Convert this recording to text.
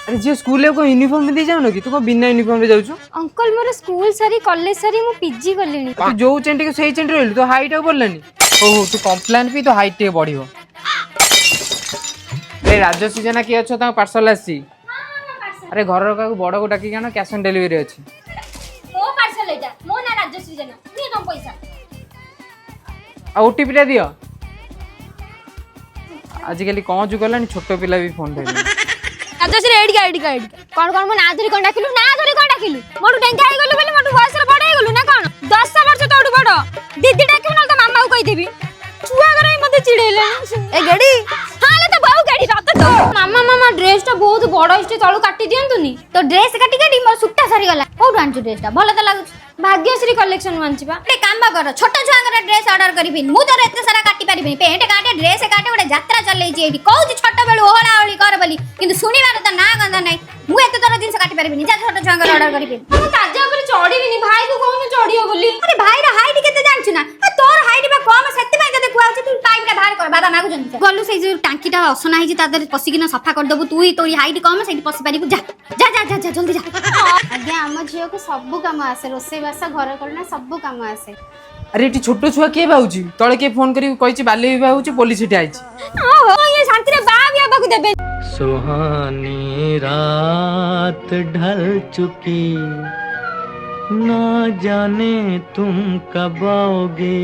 अरे जी स्कूल को यूनिफॉर्म में दे जाओ कि तू को बिना यूनिफॉर्म रे जाउछु। अंकल मोर स्कूल सारी कॉलेज सारी मु पीजी करलेनी। तू जो चेंटी को सही चेंटी रहलु तो हाइट हो बोललानी। ओहो तू कंप्लेंट भी तो हाइट टे बढ़ियो। ए राजश्री जना की अच्छो ता पार्सल आसी। अरे घर का बड़ को डाकी जानो कैश ऑन डिलीवरी अछि। मो पार्सल एटा मो ना राजश्री जना नी तुम पैसा आ ओटीपी टा दियो। आजिकली कौन जुग गलानी छोट पिला भी फोन धरि। राजश्री एडी का कौन कौन मो ना धरी कोन डाकिलु ना धरी कोन डाकिलु मोटू डेंगा आइ गलु बोले मोटू बयस रे बड आइ गलु ना कोन 10 वर्ष तोडू बड दीदी डाकिबु न तो मामा को कहि देबी छुआ करे मते चिड़ेले ए गडी हाले तो बहु गडी रत तो मामा ड्रेस टा बहुत बड़ इष्टे तळु काटी दियंतुनी तो ड्रेस काटी मो सुट्टा सारी गला कोठु आंचु ड्रेस टा भलो तो लागु भाग्यश्री कलेक्शन मानचिबा ए काम कर छोट छुआंगर ड्रेस ऑर्डर करिबिन मु तो एते सारा काटी परिबिन पेंट काटे ड्रेस काटे गोटे यात्रा चलै छी एठी कहू छोट बेलु ओहळा ओळी कर बोली किंतु सुनिबार त ना गंदा नै मु एते तोर जिंस काटी परिबिन जा छोट छुआंगर ऑर्डर करिबिन मु ताजा ऊपर चढ़ीबिनी भाई को कहू चढ़ियो बोली अरे भाई रा हाइट केते जानछु ना तोर हाइट बा कम सेति में कते खुआउ तू टाइम का बाहर कर बाबा मागु जंत गलु से जो टांकीटा असना हिजी ता दर पसिकिना सफा कर दबु तू ही तोरी हाइट कम सेति पसि पारिबु जा जा जा जा जल्दी जा आज्ञा आम झील को सब काम आसे रोसे बासा घर करना सब काम आसे। अरे एटी छोटो छुआ के बाउची तळे के फोन करी कहिची बाल्य विवाह होची पुलिस एटी आइची। ओ ये शांति रे बा बिया बाकु देबे। सुहानी रात ढल चुकी ना जाने तुम कब आओगे।